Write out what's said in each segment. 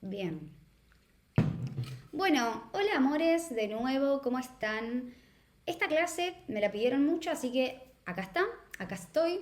Bien. Bueno, hola amores, de nuevo, ¿cómo están? Esta clase me la pidieron mucho, así que acá está, acá estoy.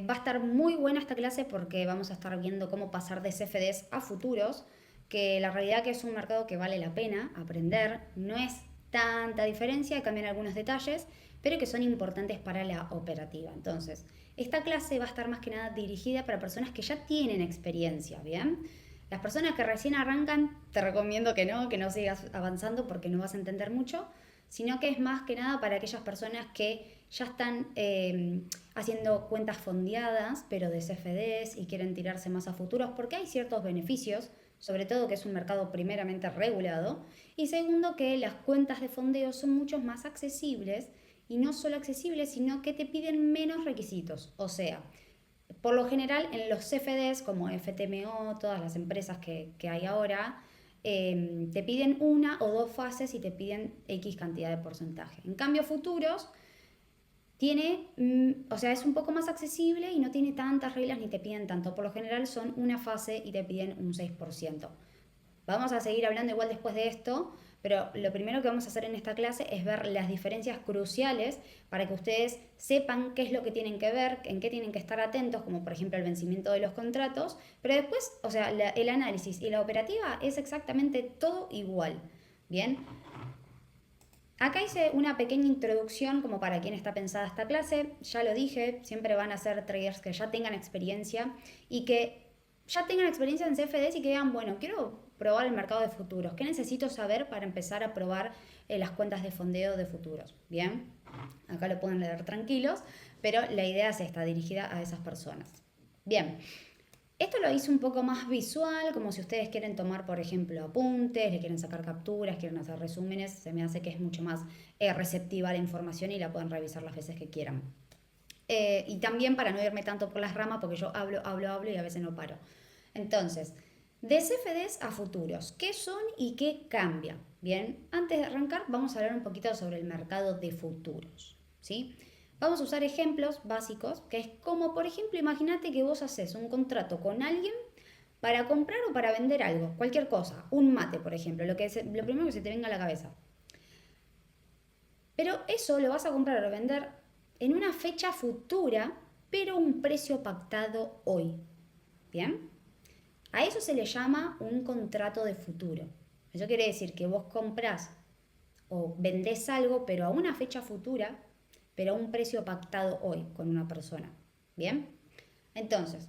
Va a estar muy buena esta clase porque vamos a estar viendo cómo pasar de CFDs a futuros, que la realidad que es un mercado que vale la pena aprender, no es tanta diferencia, cambian algunos detalles, pero que son importantes para la operativa. Entonces, esta clase va a estar más que nada dirigida para personas que ya tienen experiencia, ¿bien? Las personas que recién arrancan, te recomiendo que no sigas avanzando porque no vas a entender mucho, sino que es más que nada para aquellas personas que ya están haciendo cuentas fondeadas, pero de CFDs y quieren tirarse más a futuros porque hay ciertos beneficios, sobre todo que es un mercado primeramente regulado, y segundo que las cuentas de fondeo son mucho más accesibles y no solo accesibles, sino que te piden menos requisitos. O sea, por lo general, en los CFDs, como FTMO, todas las empresas que hay ahora, te piden una o dos fases y te piden X cantidad de porcentaje. En cambio, futuros tiene, o sea, es un poco más accesible y no tiene tantas reglas ni te piden tanto. Por lo general son una fase y te piden un 6%. Vamos a seguir hablando igual después de esto, pero lo primero que vamos a hacer en esta clase es ver las diferencias cruciales para que ustedes sepan qué es lo que tienen que ver, en qué tienen que estar atentos, como por ejemplo el vencimiento de los contratos, pero después, o sea, el análisis y la operativa es exactamente todo igual. Bien, acá hice una pequeña introducción como para quien está pensada esta clase. Ya lo dije, siempre van a ser traders que ya tengan experiencia y que ya tengan experiencia en CFDs y que digan, bueno, quiero probar el mercado de futuros. ¿Qué necesito saber para empezar a probar las cuentas de fondeo de futuros? Bien, acá lo pueden leer tranquilos, pero la idea es esta, dirigida a esas personas. Bien, esto lo hice un poco más visual, como si ustedes quieren tomar, por ejemplo, apuntes, le quieren sacar capturas, quieren hacer resúmenes, se me hace que es mucho más receptiva a la información y la pueden revisar las veces que quieran. Y también para no irme tanto por las ramas, porque yo hablo y a veces no paro. Entonces, de CFDs a futuros, ¿qué son y qué cambia? Bien, antes de arrancar vamos a hablar un poquito sobre el mercado de futuros, ¿sí? Vamos a usar ejemplos básicos, que es como, por ejemplo, imagínate que vos haces un contrato con alguien para comprar o para vender algo, cualquier cosa, un mate, por ejemplo, lo primero que se te venga a la cabeza. Pero eso lo vas a comprar o vender en una fecha futura, pero un precio pactado hoy. ¿Bien? A eso se le llama un contrato de futuro. Eso quiere decir que vos comprás o vendés algo, pero a una fecha futura, pero a un precio pactado hoy con una persona. ¿Bien? Entonces,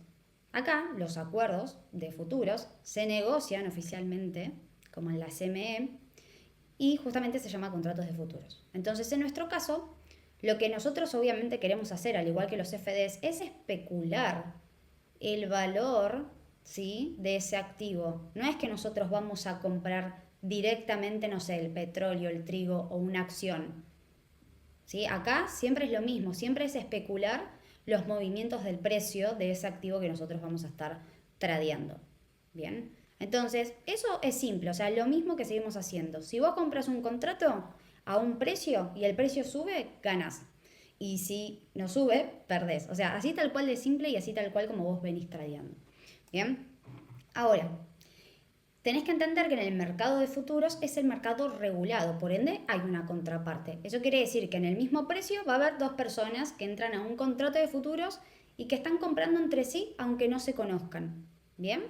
acá los acuerdos de futuros se negocian oficialmente, como en la CME, y justamente se llama contratos de futuros. Entonces, en nuestro caso, lo que nosotros obviamente queremos hacer, al igual que los CFDs, es especular el valor, ¿sí?, de ese activo. No es que nosotros vamos a comprar directamente, no sé, el petróleo, el trigo o una acción. ¿Sí? Acá siempre es lo mismo, siempre es especular los movimientos del precio de ese activo que nosotros vamos a estar tradeando. Bien, entonces eso es simple, o sea, lo mismo que seguimos haciendo. Si vos compras un contrato a un precio y el precio sube, ganas. Y si no sube, perdés. O sea, así tal cual de simple y así tal cual como vos venís tradeando. Bien, ahora, tenés que entender que en el mercado de futuros es el mercado regulado, por ende hay una contraparte. Eso quiere decir que en el mismo precio va a haber dos personas que entran a un contrato de futuros y que están comprando entre sí aunque no se conozcan. ¿Bien?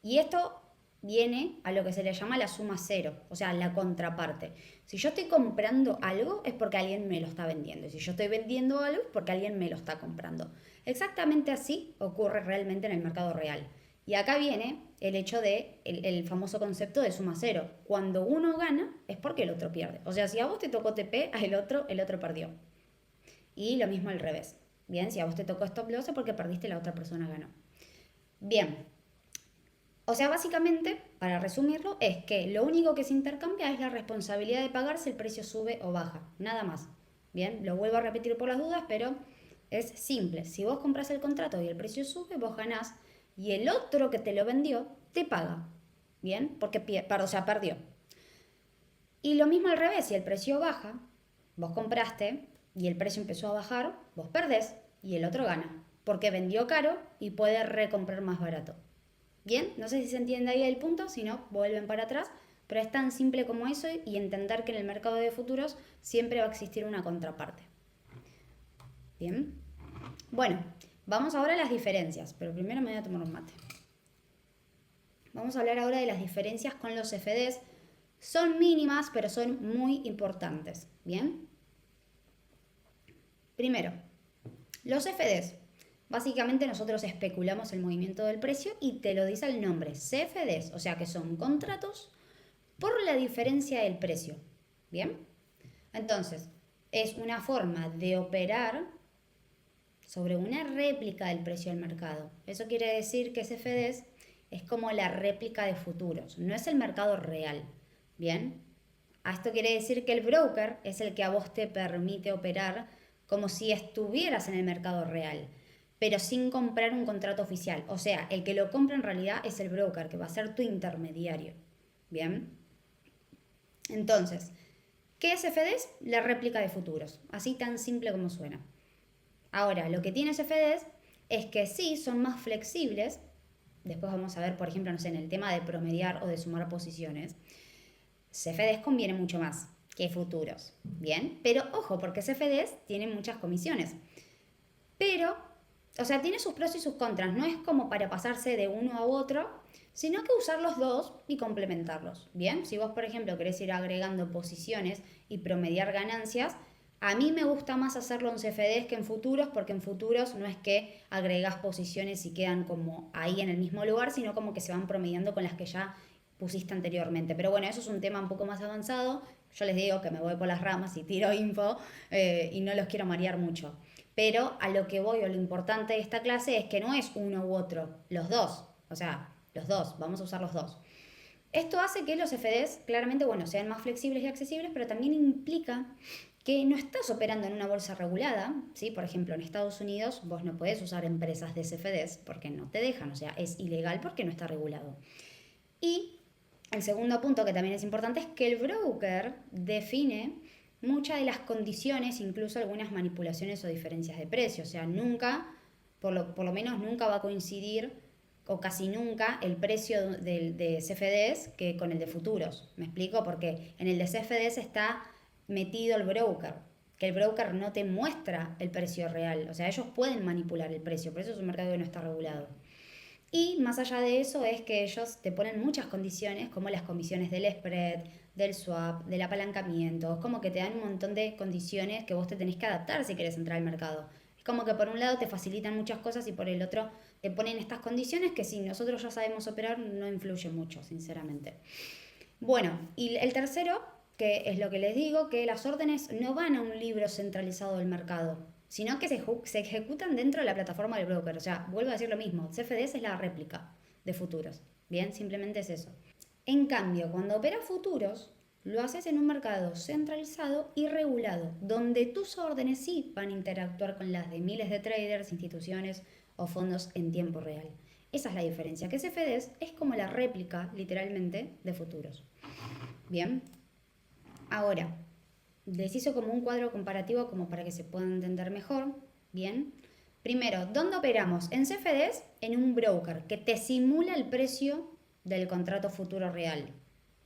Y esto viene a lo que se le llama la suma cero, o sea, la contraparte. Si yo estoy comprando algo es porque alguien me lo está vendiendo. Y si yo estoy vendiendo algo es porque alguien me lo está comprando. Exactamente así ocurre realmente en el mercado real. Y acá viene el hecho de el famoso concepto de suma cero. Cuando uno gana es porque el otro pierde. O sea, si a vos te tocó TP, el otro perdió. Y lo mismo al revés. Bien, si a vos te tocó stop loss es porque perdiste, la otra persona ganó. Bien, o sea, básicamente, para resumirlo, es que lo único que se intercambia es la responsabilidad de pagar si el precio sube o baja, nada más. Bien, lo vuelvo a repetir por las dudas, pero es simple. Si vos compras el contrato y el precio sube, vos ganás y el otro que te lo vendió te paga. Bien, porque perdió. Y lo mismo al revés, si el precio baja, vos compraste y el precio empezó a bajar, vos perdés y el otro gana, porque vendió caro y puede recomprar más barato. Bien, no sé si se entiende ahí el punto, si no, vuelven para atrás, pero es tan simple como eso y entender que en el mercado de futuros siempre va a existir una contraparte. Bien, bueno, vamos ahora a las diferencias, pero primero me voy a tomar un mate. Vamos a hablar ahora de las diferencias con los CFDs. Son mínimas, pero son muy importantes. Bien. Primero, los CFDs. Básicamente nosotros especulamos el movimiento del precio y te lo dice el nombre, CFDs, o sea que son contratos por la diferencia del precio. Bien. Entonces, es una forma de operar sobre una réplica del precio del mercado. Eso quiere decir que CFDs es como la réplica de futuros, no es el mercado real. Bien, a esto quiere decir que el broker es el que a vos te permite operar como si estuvieras en el mercado real, pero sin comprar un contrato oficial. O sea, el que lo compra en realidad es el broker, que va a ser tu intermediario. Bien, entonces, ¿qué es CFDs? La réplica de futuros, así tan simple como suena. Ahora, lo que tiene CFDs es que sí son más flexibles. Después vamos a ver, por ejemplo, no sé, en el tema de promediar o de sumar posiciones. CFDs conviene mucho más que futuros. Bien, pero ojo, porque CFDs tienen muchas comisiones. Pero, o sea, tiene sus pros y sus contras. No es como para pasarse de uno a otro, sino que usar los dos y complementarlos. Bien, si vos, por ejemplo, querés ir agregando posiciones y promediar ganancias, a mí me gusta más hacerlo en CFDs que en futuros, porque en futuros no es que agregás posiciones y quedan como ahí en el mismo lugar, sino como que se van promediando con las que ya pusiste anteriormente. Pero bueno, eso es un tema un poco más avanzado. Yo les digo que me voy por las ramas y tiro info y no los quiero marear mucho. Pero a lo que voy o lo importante de esta clase es que no es uno u otro, los dos. O sea, los dos, vamos a usar los dos. Esto hace que los FDs claramente, bueno, sean más flexibles y accesibles, pero también implica que no estás operando en una bolsa regulada, ¿sí? Por ejemplo, en Estados Unidos vos no podés usar empresas de CFDs porque no te dejan, o sea, es ilegal porque no está regulado. Y el segundo punto que también es importante es que el broker define muchas de las condiciones, incluso algunas manipulaciones o diferencias de precio. O sea, nunca, por lo menos nunca va a coincidir, o casi nunca, el precio de CFDs que con el de futuros. ¿Me explico? Porque en el de CFDs está metido el broker, que el broker no te muestra el precio real. O sea, ellos pueden manipular el precio, por eso es un mercado que no está regulado. Y más allá de eso es que ellos te ponen muchas condiciones, como las comisiones del spread, del swap, del apalancamiento, como que te dan un montón de condiciones que vos te tenés que adaptar si querés entrar al mercado. Es como que por un lado te facilitan muchas cosas y por el otro te ponen estas condiciones que si nosotros ya sabemos operar no influye mucho, sinceramente. Bueno, y el tercero, que es lo que les digo, que las órdenes no van a un libro centralizado del mercado, sino que se ejecutan dentro de la plataforma del broker. O sea, vuelvo a decir lo mismo, CFDs es la réplica de futuros. Bien, simplemente es eso. En cambio, cuando operas futuros, lo haces en un mercado centralizado y regulado, donde tus órdenes sí van a interactuar con las de miles de traders, instituciones o fondos en tiempo real. Esa es la diferencia, que CFDs es como la réplica, literalmente, de futuros. Bien, ahora, les hizo como un cuadro comparativo como para que se pueda entender mejor. Bien. Primero, ¿dónde operamos? En CFDs, en un broker que te simula el precio del contrato futuro real.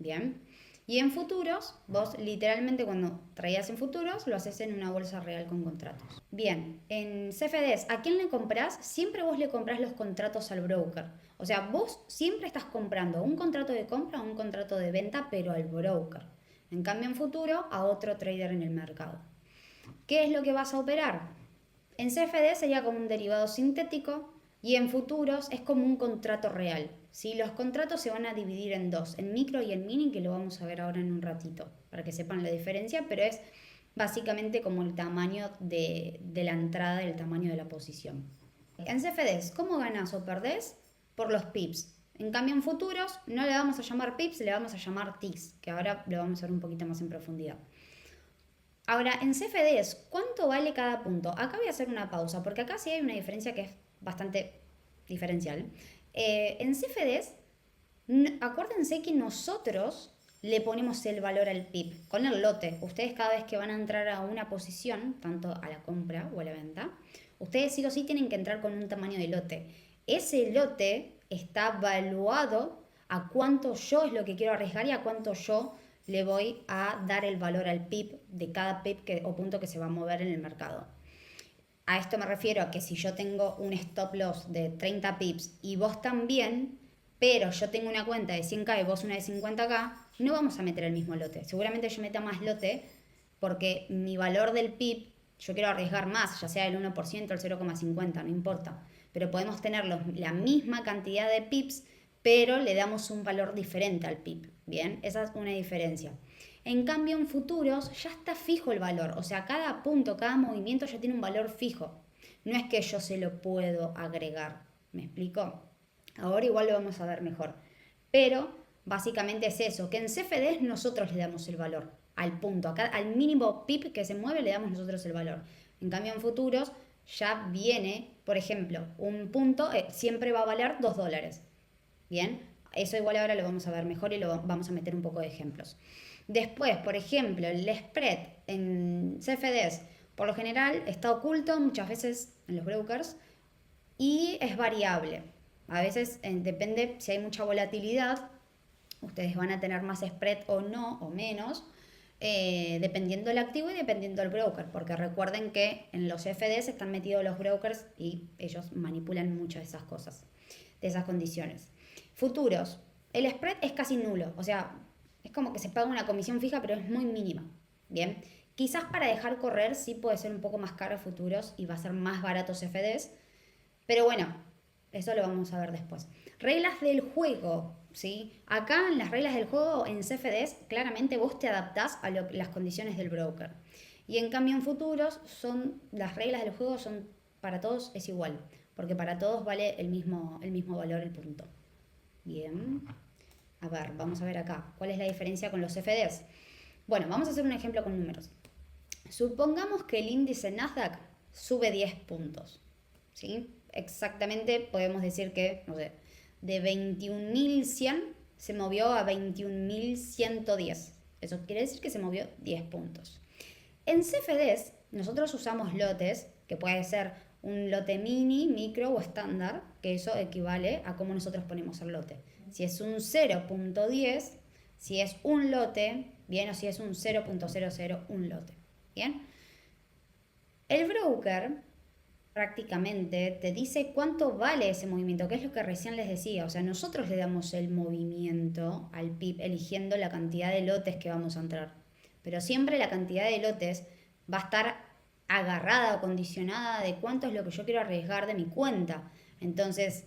Bien. Y en futuros, vos literalmente cuando traías en futuros, lo haces en una bolsa real con contratos. Bien, en CFDs, ¿a quién le compras? Siempre vos le compras los contratos al broker. O sea, vos siempre estás comprando un contrato de compra o un contrato de venta, pero al broker. En cambio, en futuro, a otro trader en el mercado. ¿Qué es lo que vas a operar? En CFD sería como un derivado sintético y en futuros es como un contrato real. ¿Sí? Los contratos se van a dividir en dos, en micro y en mini, que lo vamos a ver ahora en un ratito, para que sepan la diferencia, pero es básicamente como el tamaño de la entrada, el tamaño de la posición. En CFDs, ¿cómo ganas o perdés? Por los pips. En cambio, en futuros no le vamos a llamar pips, le vamos a llamar ticks, que ahora lo vamos a ver un poquito más en profundidad. Ahora, en CFDs, ¿cuánto vale cada punto? Acá voy a hacer una pausa, porque acá sí hay una diferencia que es bastante diferencial. En CFDs, acuérdense que nosotros le ponemos el valor al PIB con el lote. Ustedes cada vez que van a entrar a una posición, tanto a la compra o a la venta, ustedes sí o sí tienen que entrar con un tamaño de lote. Ese lote está valuado a cuánto yo es lo que quiero arriesgar y a cuánto yo le voy a dar el valor al pip de cada pip o punto que se va a mover en el mercado. A esto me refiero a que si yo tengo un stop loss de 30 pips y vos también, pero yo tengo una cuenta de 100k y vos una de 50k, no vamos a meter el mismo lote. Seguramente yo meta más lote porque mi valor del pip, yo quiero arriesgar más, ya sea el 1%, el 0,50, no importa. Pero podemos tener la misma cantidad de pips, pero le damos un valor diferente al pip. Bien, esa es una diferencia. En cambio, en futuros ya está fijo el valor. O sea, cada punto, cada movimiento ya tiene un valor fijo. No es que yo se lo puedo agregar. ¿Me explico? Ahora igual lo vamos a ver mejor. Pero básicamente es eso, que en CFDs nosotros le damos el valor al punto. Al mínimo pip que se mueve le damos nosotros el valor. En cambio, en futuros ya viene, por ejemplo, un punto siempre va a valer $2. Bien, eso igual ahora lo vamos a ver mejor y lo vamos a meter un poco de ejemplos. Después, por ejemplo, el spread en CFDs por lo general está oculto muchas veces en los brokers y es variable. A veces depende si hay mucha volatilidad, ustedes van a tener más spread o no, o menos, dependiendo del activo y dependiendo del broker, porque recuerden que en los CFDs están metidos los brokers y ellos manipulan muchas de esas cosas, de esas condiciones. Futuros, el spread es casi nulo, o sea, es como que se paga una comisión fija, pero es muy mínima. Bien, quizás para dejar correr sí puede ser un poco más caro futuros y va a ser más barato CFDs, pero bueno, eso lo vamos a ver después. Reglas del juego, ¿sí? Acá en las reglas del juego en CFDs claramente vos te adaptás a las condiciones del broker. Y en cambio en futuros las reglas del juego son para todos es igual, porque para todos vale el mismo valor el punto. Bien. A ver, vamos a ver acá. ¿Cuál es la diferencia con los CFDs? Bueno, vamos a hacer un ejemplo con números. Supongamos que el índice Nasdaq sube 10 puntos. ¿Sí? Exactamente podemos decir que, no sé, de 21.100 se movió a 21.110. Eso quiere decir que se movió 10 puntos. En CFDs nosotros usamos lotes, que puede ser un lote mini, micro o estándar, que eso equivale a cómo nosotros ponemos el lote. Si es un 0.10, si es un lote, bien, o si es un 0.00, un lote, bien. El broker prácticamente te dice cuánto vale ese movimiento, que es lo que recién les decía. O sea, nosotros le damos el movimiento al pip eligiendo la cantidad de lotes que vamos a entrar. Pero siempre la cantidad de lotes va a estar agarrada o condicionada de cuánto es lo que yo quiero arriesgar de mi cuenta. Entonces,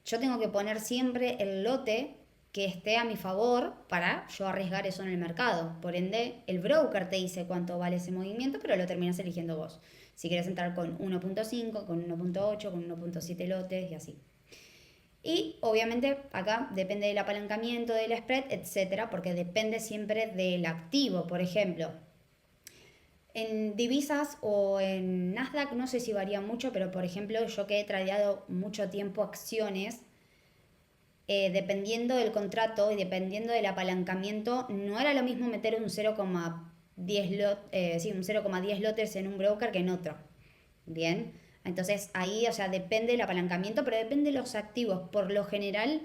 yo tengo que poner siempre el lote que esté a mi favor para yo arriesgar eso en el mercado. Por ende, el broker te dice cuánto vale ese movimiento, pero lo terminas eligiendo vos. Si quieres entrar con 1.5, con 1.8, con 1.7 lotes y así. Y obviamente acá depende del apalancamiento, del spread, etcétera, porque depende siempre del activo. Por ejemplo, en divisas o en Nasdaq no sé si varía mucho, pero por ejemplo yo que he tradeado mucho tiempo acciones, dependiendo del contrato y dependiendo del apalancamiento, no era lo mismo meter un 0,10 lotes en un broker que en otro. Bien, entonces ahí, o sea, depende del apalancamiento, pero depende de los activos. Por lo general,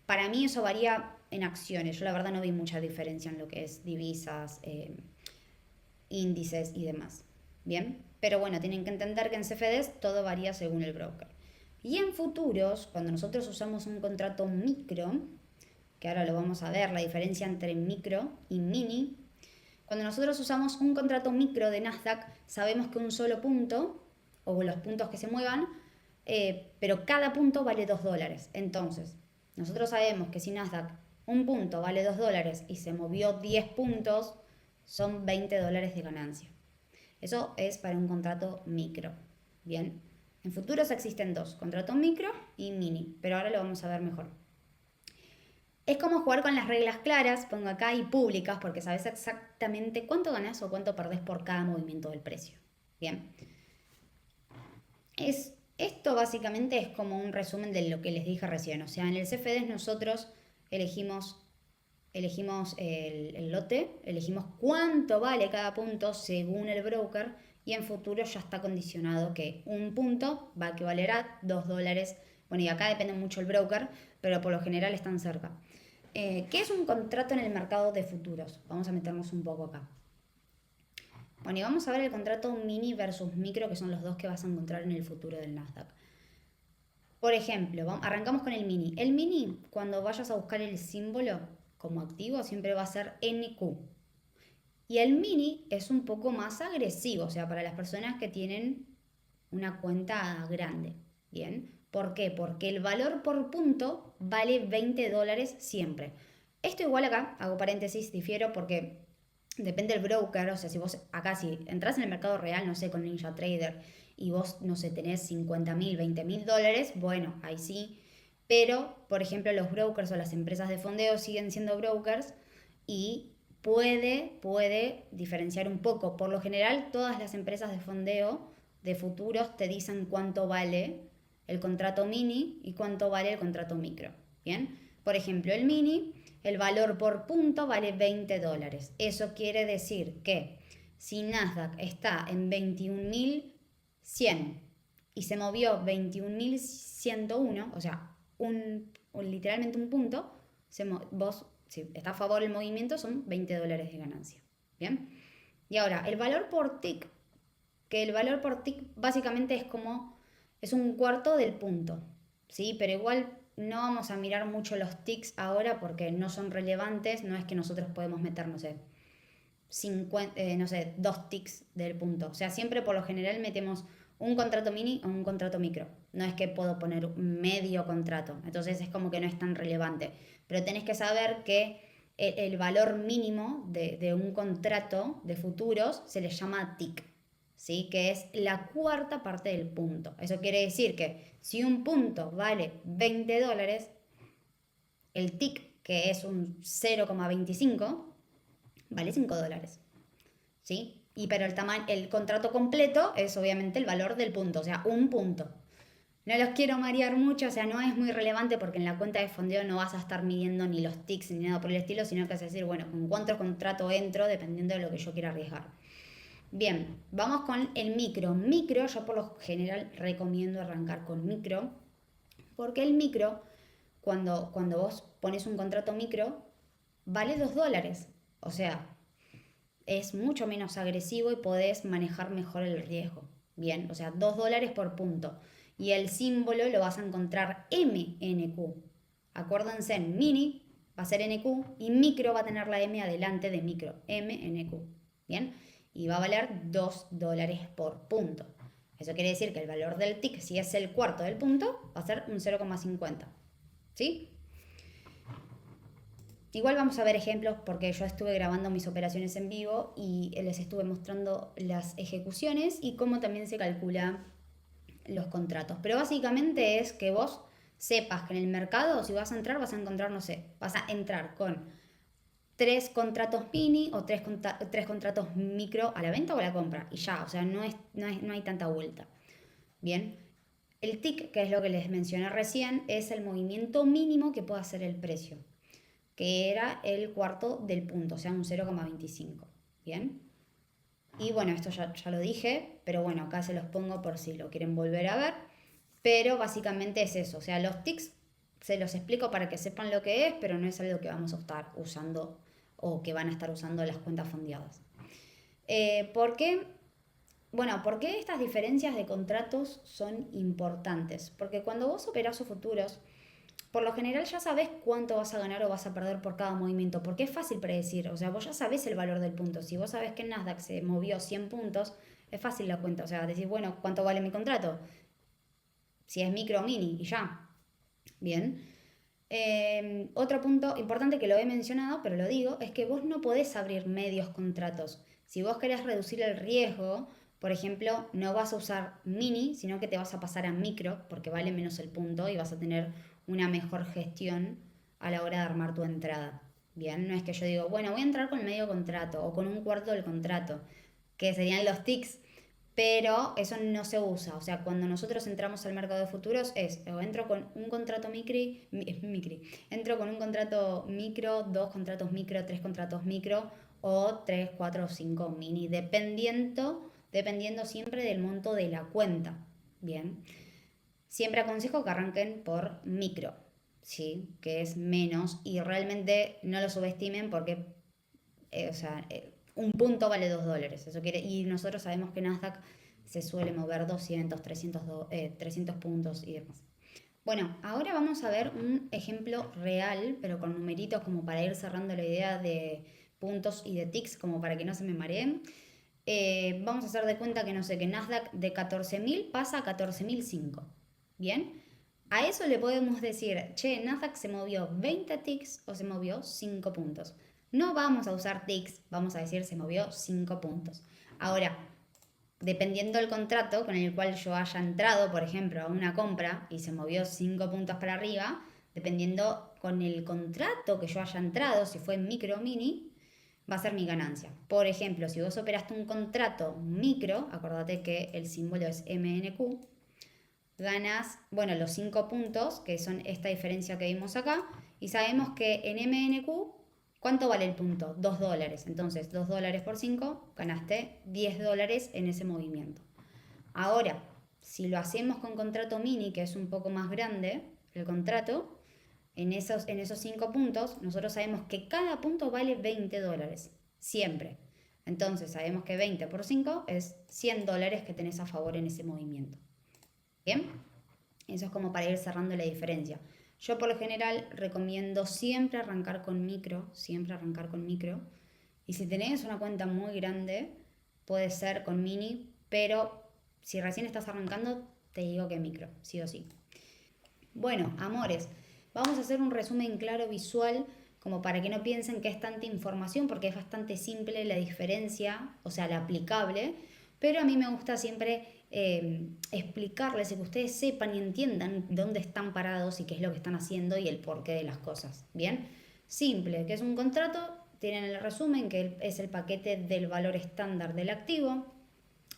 para mí eso varía en acciones. Yo la verdad no vi mucha diferencia en lo que es divisas, índices y demás. Bien, pero bueno, tienen que entender que en CFDs todo varía según el broker. Y en futuros, cuando nosotros usamos un contrato micro, que ahora lo vamos a ver, la diferencia entre micro y mini, cuando nosotros usamos un contrato micro de Nasdaq, sabemos que un solo punto, o los puntos que se muevan, pero cada punto vale $2. Entonces, nosotros sabemos que si Nasdaq un punto vale $2 y se movió 10 puntos, son $20 de ganancia. Eso es para un contrato micro. Bien. En futuros existen dos, contrato micro y mini, pero ahora lo vamos a ver mejor. Es como jugar con las reglas claras, pongo acá, y públicas, porque sabes exactamente cuánto ganas o cuánto perdés por cada movimiento del precio. Bien. Esto básicamente es como un resumen de lo que les dije recién. O sea, en el CFDs nosotros elegimos el lote, elegimos cuánto vale cada punto según el broker, y en futuro ya está condicionado que un punto va a equivaler a $2 Bueno, y acá depende mucho el broker, pero por lo general están cerca. ¿Qué es un contrato en el mercado de futuros? Vamos a meternos un poco acá. Bueno, y vamos a ver el contrato mini versus micro, que son los dos que vas a encontrar en el futuro del Nasdaq. Por ejemplo, arrancamos con el mini. El mini, cuando vayas a buscar el símbolo como activo, siempre va a ser NQ. Y el mini es un poco más agresivo, o sea, para las personas que tienen una cuenta grande. ¿Bien? ¿Por qué? Porque el valor por punto vale $20 siempre. Esto igual acá, hago paréntesis, difiero porque depende del broker, o sea, si vos acá si entras en el mercado real, no sé, con NinjaTrader y vos, no sé, tenés 50.000, $20.000, bueno, ahí sí. Pero, por ejemplo, los brokers o las empresas de fondeo siguen siendo brokers y puede diferenciar un poco. Por lo general, todas las empresas de fondeo de futuros te dicen cuánto vale el contrato mini y cuánto vale el contrato micro. Bien, por ejemplo, el mini, el valor por punto vale $20. Eso quiere decir que si Nasdaq está en 21.100 y se movió 21.101, o sea, literalmente un punto, vos, si está a favor del movimiento, son $20 de ganancia. Bien, y ahora el valor por tick, que el valor por tick básicamente es un cuarto del punto, ¿sí? Pero igual no vamos a mirar mucho los ticks ahora porque no son relevantes, no es que nosotros podemos meter, no sé, 2 ticks del punto. O sea, siempre por lo general metemos un contrato mini o un contrato micro. No es que puedo poner medio contrato. Entonces es como que no es tan relevante. Pero tenés que saber que el valor mínimo de un contrato de futuros se le llama tick. ¿Sí? Que es la cuarta parte del punto. Eso quiere decir que si un punto vale $20, el tick, que es un 0,25, vale $5. ¿Sí? Pero el contrato completo es obviamente el valor del punto, o sea, un punto. No los quiero marear mucho, o sea, no es muy relevante porque en la cuenta de fondeo no vas a estar midiendo ni los ticks ni nada por el estilo, sino que vas a decir, bueno, con cuánto contrato entro dependiendo de lo que yo quiera arriesgar. Bien, vamos con el micro. Micro, yo por lo general recomiendo arrancar con micro, porque el micro, cuando vos pones un contrato micro, vale $2. O sea, es mucho menos agresivo y podés manejar mejor el riesgo. Bien, o sea, $2 por punto. Y el símbolo lo vas a encontrar MNQ. Acuérdense, en mini va a ser NQ y micro va a tener la M adelante de micro, MNQ. Bien, y va a valer $2 por punto. Eso quiere decir que el valor del tick, si es el cuarto del punto, va a ser un 0,50. ¿Sí? Igual vamos a ver ejemplos porque yo estuve grabando mis operaciones en vivo y les estuve mostrando las ejecuciones y cómo también se calcula los contratos. Pero básicamente es que vos sepas que en el mercado, si vas a entrar, vas a encontrar, no sé, vas a entrar con 3 contratos mini o 3 contratos micro a la venta o a la compra. Y ya, o sea, no hay tanta vuelta. Bien. El tick, que es lo que les mencioné recién, es el movimiento mínimo que puede hacer el precio, que era el cuarto del punto, o sea, un 0,25. ¿Bien? Y bueno, esto ya lo dije, pero bueno, acá se los pongo por si lo quieren volver a ver. Pero básicamente es eso, o sea, los ticks se los explico para que sepan lo que es, pero no es algo que vamos a estar usando o que van a estar usando las cuentas fondeadas. ¿Por qué? Bueno, ¿por qué estas diferencias de contratos son importantes? Porque cuando vos operás o futuros, por lo general ya sabes cuánto vas a ganar o vas a perder por cada movimiento, porque es fácil predecir, o sea, vos ya sabés el valor del punto. Si vos sabés que en Nasdaq se movió 100 puntos, es fácil la cuenta, o sea, decís, bueno, ¿cuánto vale mi contrato? Si es micro o mini, y ya. Bien. Otro punto importante que lo he mencionado, pero lo digo, es que vos no podés abrir medios contratos. Si vos querés reducir el riesgo, por ejemplo, no vas a usar mini, sino que te vas a pasar a micro, porque vale menos el punto y vas a tener una mejor gestión a la hora de armar tu entrada. Bien, no es que yo digo, bueno, voy a entrar con medio contrato o con un cuarto del contrato, que serían los ticks, pero eso no se usa. O sea, cuando nosotros entramos al mercado de futuros o entro con un contrato entro con un contrato micro, 2 contratos micro, 3 contratos micro o 3, 4 o 5 mini, dependiendo siempre del monto de la cuenta. Bien. siempre aconsejo que arranquen por micro, ¿sí? Que es menos y realmente no lo subestimen porque, un punto vale $2. Eso quiere, y nosotros sabemos que Nasdaq se suele mover 200, 300 puntos y demás. Bueno, ahora vamos a ver un ejemplo real, pero con numeritos como para ir cerrando la idea de puntos y de ticks, como para que no se me mareen. Vamos a hacer de cuenta que no sé, que Nasdaq de 14.000 pasa a 14.005. ¿Bien? A eso le podemos decir, che, Nasdaq se movió 20 ticks o se movió 5 puntos. No vamos a usar ticks, vamos a decir se movió 5 puntos. Ahora, dependiendo del contrato con el cual yo haya entrado, por ejemplo, a una compra y se movió 5 puntos para arriba, dependiendo con el contrato que yo haya entrado, si fue micro o mini, va a ser mi ganancia. Por ejemplo, si vos operaste un contrato micro, acordate que el símbolo es MNQ, ganas, bueno, los 5 puntos, que son esta diferencia que vimos acá, y sabemos que en MNQ, ¿cuánto vale el punto? $2. Entonces, $2 por 5, ganaste $10 en ese movimiento. Ahora, si lo hacemos con contrato mini, que es un poco más grande el contrato, en esos 5 puntos, nosotros sabemos que cada punto vale $20, siempre. Entonces, sabemos que 20 por 5 es $100 que tenés a favor en ese movimiento. ¿Bien? Eso es como para ir cerrando la diferencia. Yo por lo general recomiendo siempre arrancar con micro, Y si tenés una cuenta muy grande, puede ser con mini, pero si recién estás arrancando, te digo que micro, sí o sí. Bueno, amores, vamos a hacer un resumen claro visual como para que no piensen que es tanta información, porque es bastante simple la diferencia, o sea, la aplicable, pero a mí me gusta siempre explicarles y que ustedes sepan y entiendan dónde están parados y qué es lo que están haciendo y el porqué de las cosas. Bien, simple, que es un contrato, tienen el resumen, que es el paquete del valor estándar del activo,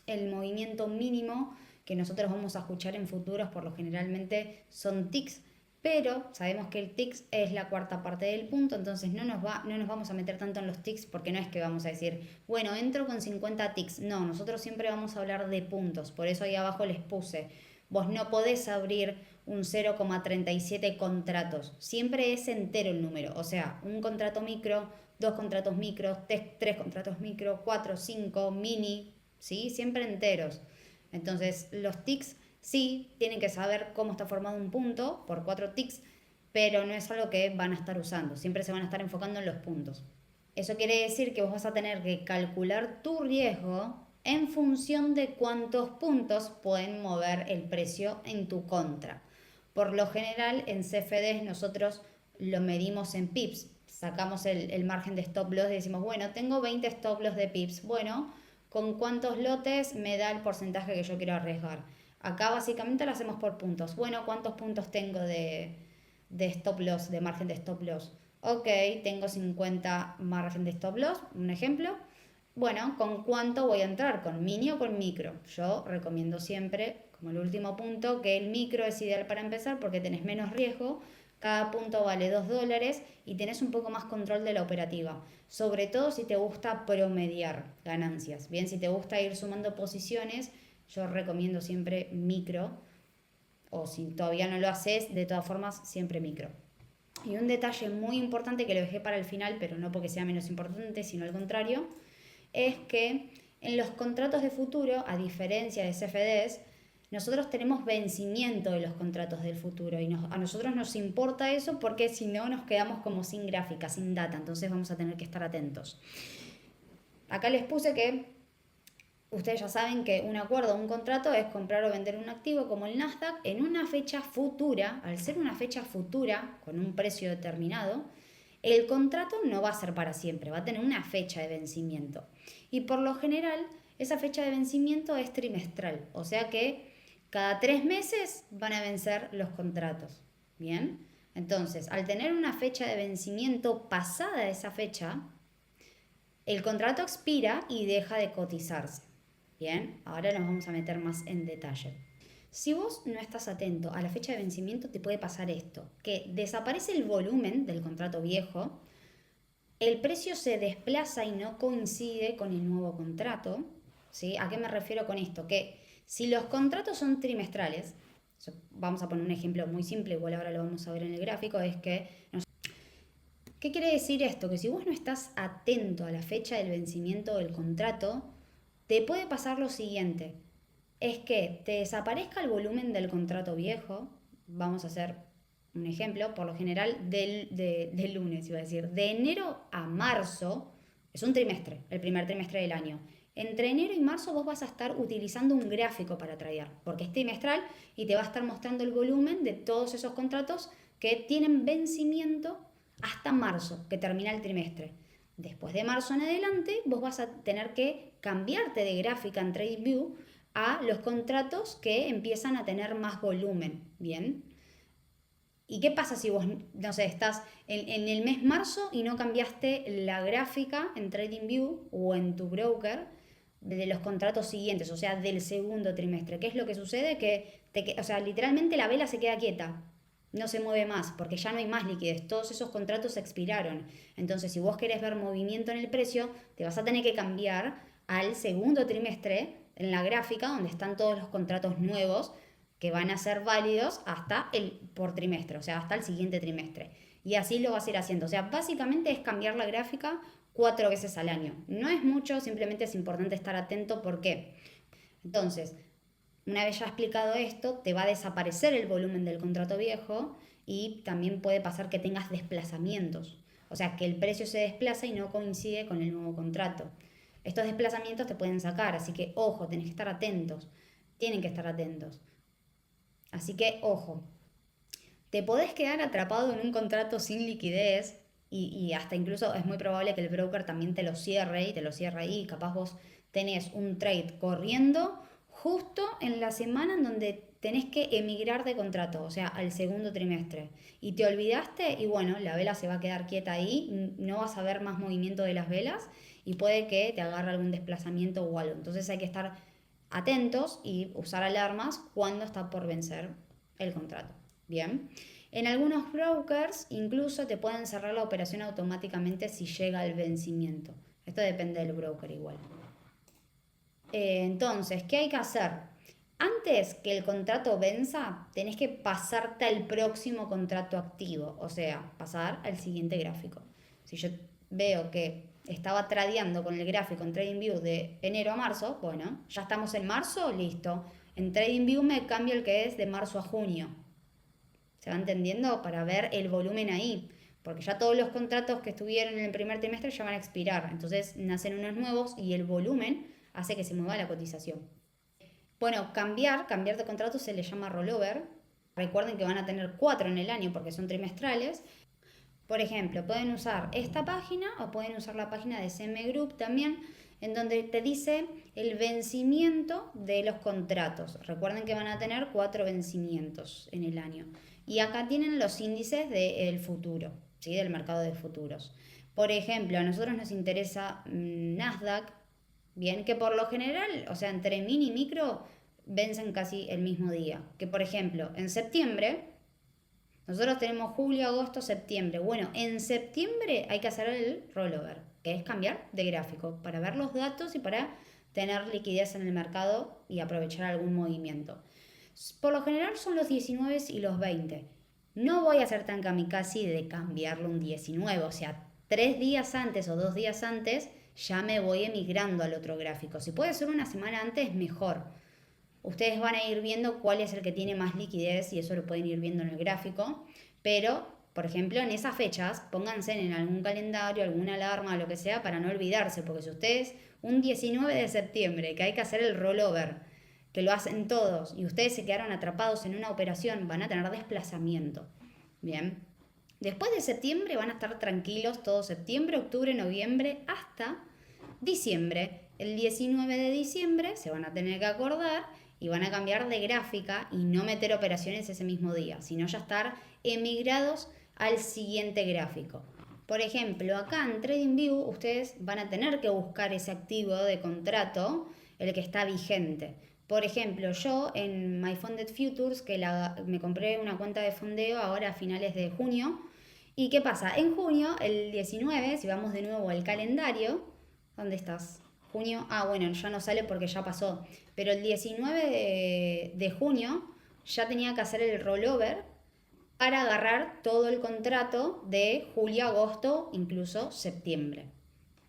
el movimiento mínimo que nosotros vamos a escuchar en futuros, por lo generalmente son ticks, pero sabemos que el ticks es la cuarta parte del punto, entonces no nos vamos a meter tanto en los ticks porque no es que vamos a decir, bueno, entro con 50 ticks. No, nosotros siempre vamos a hablar de puntos, por eso ahí abajo les puse, vos no podés abrir un 0,37 contratos, siempre es entero el número, o sea, un contrato micro, dos contratos micros, tres contratos micro, 4, 5, mini, ¿sí? Siempre enteros. Entonces, los ticks sí tienen que saber cómo está formado un punto por 4 ticks, pero no es algo que van a estar usando. Siempre se van a estar enfocando en los puntos. Eso quiere decir que vos vas a tener que calcular tu riesgo en función de cuántos puntos pueden mover el precio en tu contra. Por lo general, en CFDs nosotros lo medimos en pips. Sacamos el margen de stop loss y decimos, bueno, tengo 20 stop loss de pips. Bueno, ¿con cuántos lotes me da el porcentaje que yo quiero arriesgar? Acá básicamente lo hacemos por puntos. Bueno, ¿cuántos puntos tengo de stop loss, de margen de stop loss? Ok, tengo 50 margen de stop loss, un ejemplo. Bueno, ¿con cuánto voy a entrar? ¿Con mini o con micro? Yo recomiendo siempre, como el último punto, que el micro es ideal para empezar porque tenés menos riesgo. Cada punto vale $2 y tenés un poco más control de la operativa. Sobre todo si te gusta promediar ganancias. Bien, si te gusta ir sumando posiciones, yo recomiendo siempre micro. O si todavía no lo haces, de todas formas, siempre micro. Y un detalle muy importante que lo dejé para el final, pero no porque sea menos importante, sino al contrario, es que en los contratos de futuro, a diferencia de CFDs, nosotros tenemos vencimiento de los contratos del futuro y a nosotros nos importa eso porque si no nos quedamos como sin gráfica, sin data, entonces vamos a tener que estar atentos. Acá les puse que ustedes ya saben que un acuerdo o un contrato es comprar o vender un activo como el Nasdaq en una fecha futura. Al ser una fecha futura con un precio determinado, el contrato no va a ser para siempre, va a tener una fecha de vencimiento. Y por lo general, esa fecha de vencimiento es trimestral, o sea que cada 3 meses van a vencer los contratos. Bien, entonces, al tener una fecha de vencimiento pasada esa fecha, el contrato expira y deja de cotizarse. Bien, ahora nos vamos a meter más en detalle. Si vos no estás atento a la fecha de vencimiento, te puede pasar esto, que desaparece el volumen del contrato viejo, el precio se desplaza y no coincide con el nuevo contrato. ¿Sí? ¿A qué me refiero con esto? Que si los contratos son trimestrales, Vamos a poner un ejemplo muy simple, igual ahora lo vamos a ver en el gráfico, es que... ¿Qué quiere decir esto? Que si vos no estás atento a la fecha del vencimiento del contrato, te puede pasar lo siguiente. Es que te desaparezca el volumen del contrato viejo. Vamos a hacer un ejemplo, por lo general del lunes, iba a decir. De enero a marzo, es un trimestre, el primer trimestre del año. Entre enero y marzo vos vas a estar utilizando un gráfico para tradear, porque es trimestral y te va a estar mostrando el volumen de todos esos contratos que tienen vencimiento hasta marzo, que termina el trimestre. Después de marzo en adelante, vos vas a tener que cambiarte de gráfica en TradingView a los contratos que empiezan a tener más volumen, ¿bien? ¿Y qué pasa si vos, no sé, estás en el mes marzo y no cambiaste la gráfica en TradingView o en tu broker de los contratos siguientes, o sea, del segundo trimestre? ¿Qué es lo que sucede? O sea, literalmente la vela se queda quieta, no se mueve más, porque ya no hay más liquidez, todos esos contratos expiraron. Entonces, si vos querés ver movimiento en el precio, te vas a tener que cambiar al segundo trimestre en la gráfica donde están todos los contratos nuevos que van a ser válidos hasta por trimestre, o sea, hasta el siguiente trimestre. Y así lo vas a ir haciendo. O sea, básicamente es cambiar la gráfica 4 veces al año. No es mucho, simplemente es importante estar atento. ¿Por qué? Entonces, una vez ya explicado esto, te va a desaparecer el volumen del contrato viejo y también puede pasar que tengas desplazamientos. O sea, que el precio se desplaza y no coincide con el nuevo contrato. Estos desplazamientos te pueden sacar, así que ojo, tenés que estar atentos. Tienen que estar atentos. Así que ojo, te podés quedar atrapado en un contrato sin liquidez y hasta incluso es muy probable que el broker también te lo cierre y te lo cierre ahí. Capaz vos tenés un trade corriendo justo en la semana en donde tenés que emigrar de contrato, o sea, al segundo trimestre. Y te olvidaste y bueno, la vela se va a quedar quieta ahí, no vas a ver más movimiento de las velas y puede que te agarre algún desplazamiento o algo. Entonces hay que estar atentos y usar alarmas cuando está por vencer el contrato. Bien. En algunos brokers incluso te pueden cerrar la operación automáticamente si llega el vencimiento. Esto depende del broker igual. Entonces, ¿qué hay que hacer? Antes que el contrato venza, tenés que pasarte al próximo contrato activo, o sea, pasar al siguiente gráfico. Si yo veo que estaba tradeando con el gráfico en TradingView de enero a marzo, bueno, ya estamos en marzo, listo. En TradingView me cambio el que es de marzo a junio. ¿Se va entendiendo? Para ver el volumen ahí. Porque ya todos los contratos que estuvieron en el primer trimestre ya van a expirar. Entonces nacen unos nuevos y el volumen hace que se mueva la cotización. Bueno, cambiar de contrato se le llama rollover. Recuerden que van a tener 4 en el año porque son trimestrales. Por ejemplo, pueden usar esta página o pueden usar la página de CM Group también, en donde te dice el vencimiento de los contratos. Recuerden que van a tener 4 vencimientos en el año. Y acá tienen los índices del futuro, ¿sí? Del mercado de futuros. Por ejemplo, a nosotros nos interesa Nasdaq, bien, que por lo general, o sea, entre mini y micro vencen casi el mismo día. Que por ejemplo, en septiembre, nosotros tenemos julio, agosto, septiembre. Bueno, en septiembre hay que hacer el rollover, que es cambiar de gráfico para ver los datos y para tener liquidez en el mercado y aprovechar algún movimiento. Por lo general son los 19 y los 20. No voy a hacer tan kamikaze de cambiarlo un 19, o sea, 3 días antes o 2 días antes ya me voy emigrando al otro gráfico. Si puede ser una semana antes, mejor. Ustedes van a ir viendo cuál es el que tiene más liquidez y eso lo pueden ir viendo en el gráfico. Pero, por ejemplo, en esas fechas, pónganse en algún calendario, alguna alarma, lo que sea, para no olvidarse. Porque si ustedes, un 19 de septiembre, que hay que hacer el rollover, que lo hacen todos, y ustedes se quedaron atrapados en una operación, van a tener desplazamiento. Bien. Después de septiembre van a estar tranquilos todo septiembre, octubre, noviembre, hasta diciembre. El 19 de diciembre se van a tener que acordar y van a cambiar de gráfica y no meter operaciones ese mismo día, sino ya estar emigrados al siguiente gráfico. Por ejemplo, acá en TradingView ustedes van a tener que buscar ese activo de contrato, el que está vigente. Por ejemplo, yo en My Funded Futures, que me compré una cuenta de fondeo ahora a finales de junio. ¿Y qué pasa? En junio, el 19, si vamos de nuevo al calendario, ¿dónde estás? Junio, bueno, ya no sale porque ya pasó. Pero el 19 de junio ya tenía que hacer el rollover para agarrar todo el contrato de julio, agosto, incluso septiembre.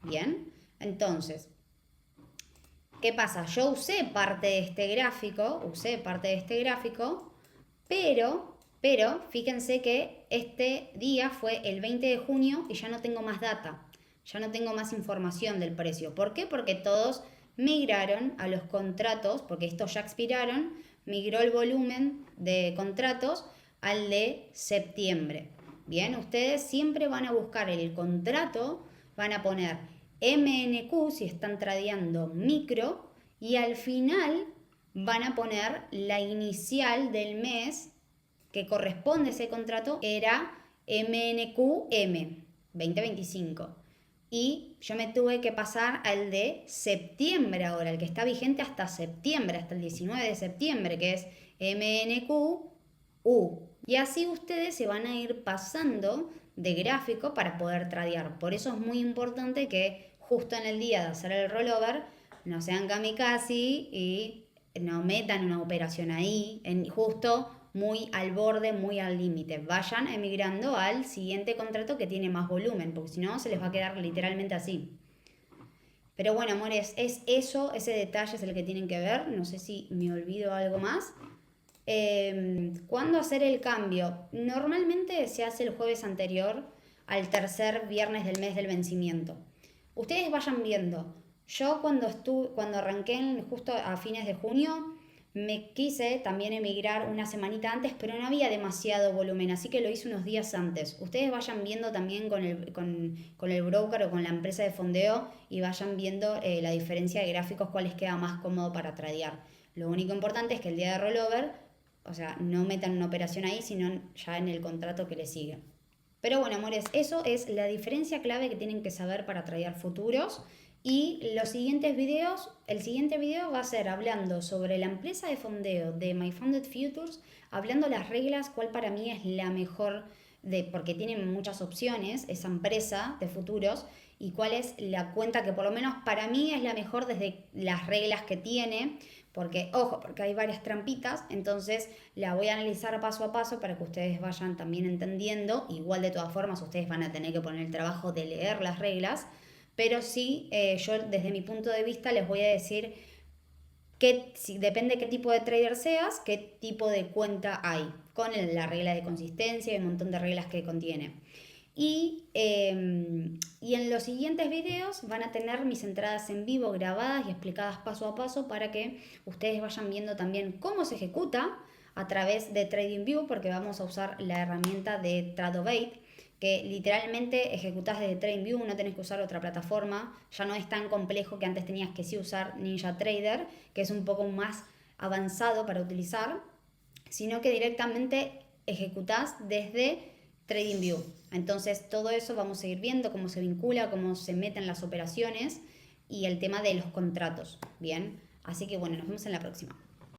Bien, entonces, ¿qué pasa? Yo usé parte de este gráfico, pero fíjense que este día fue el 20 de junio y ya no tengo más data, ya no tengo más información del precio. ¿Por qué? Porque todos migraron a los contratos, porque estos ya expiraron, migró el volumen de contratos al de septiembre. Bien, ustedes siempre van a buscar el contrato, van a poner MNQ si están tradeando micro y al final van a poner la inicial del mes que corresponde a ese contrato, era MNQM 2025. Y yo me tuve que pasar al de septiembre ahora, el que está vigente hasta septiembre, hasta el 19 de septiembre, que es MNQU. Y así ustedes se van a ir pasando de gráfico para poder tradear. Por eso es muy importante que justo en el día de hacer el rollover no sean kamikaze y no metan una operación ahí, justo muy al borde, muy al límite. Vayan emigrando al siguiente contrato que tiene más volumen, porque si no se les va a quedar literalmente así. Pero bueno, amores, es eso, ese detalle es el que tienen que ver. No sé si me olvido algo más. ¿Cuándo hacer el cambio? Normalmente se hace el jueves anterior al tercer viernes del mes del vencimiento. Ustedes vayan viendo. Yo cuando arranqué justo a fines de junio, me quise también emigrar una semanita antes, pero no había demasiado volumen, así que lo hice unos días antes. Ustedes vayan viendo también con el broker o con la empresa de fondeo y vayan viendo la diferencia de gráficos, cuál les queda más cómodo para tradear. Lo único importante es que el día de rollover, o sea, no metan una operación ahí, sino ya en el contrato que les sigue. Pero bueno, amores, eso es la diferencia clave que tienen que saber para tradear futuros. Y los siguientes videos, el siguiente video va a ser hablando sobre la empresa de fondeo de My Funded Futures, hablando las reglas, cuál para mí es la mejor, porque tienen muchas opciones esa empresa de futuros, y cuál es la cuenta que por lo menos para mí es la mejor desde las reglas que tiene, porque ojo, porque hay varias trampitas, entonces la voy a analizar paso a paso para que ustedes vayan también entendiendo. Igual de todas formas ustedes van a tener que poner el trabajo de leer las reglas, pero sí, yo desde mi punto de vista les voy a decir que depende qué tipo de trader seas, qué tipo de cuenta hay, con la regla de consistencia y un montón de reglas que contiene. Y en los siguientes videos van a tener mis entradas en vivo grabadas y explicadas paso a paso para que ustedes vayan viendo también cómo se ejecuta a través de TradingView, porque vamos a usar la herramienta de Tradovate, que literalmente ejecutás desde TradingView, no tenés que usar otra plataforma, ya no es tan complejo que antes tenías que sí usar NinjaTrader, que es un poco más avanzado para utilizar, sino que directamente ejecutás desde TradingView. Entonces todo eso vamos a ir viendo, cómo se vincula, cómo se meten las operaciones y el tema de los contratos, ¿bien? Así que bueno, nos vemos en la próxima.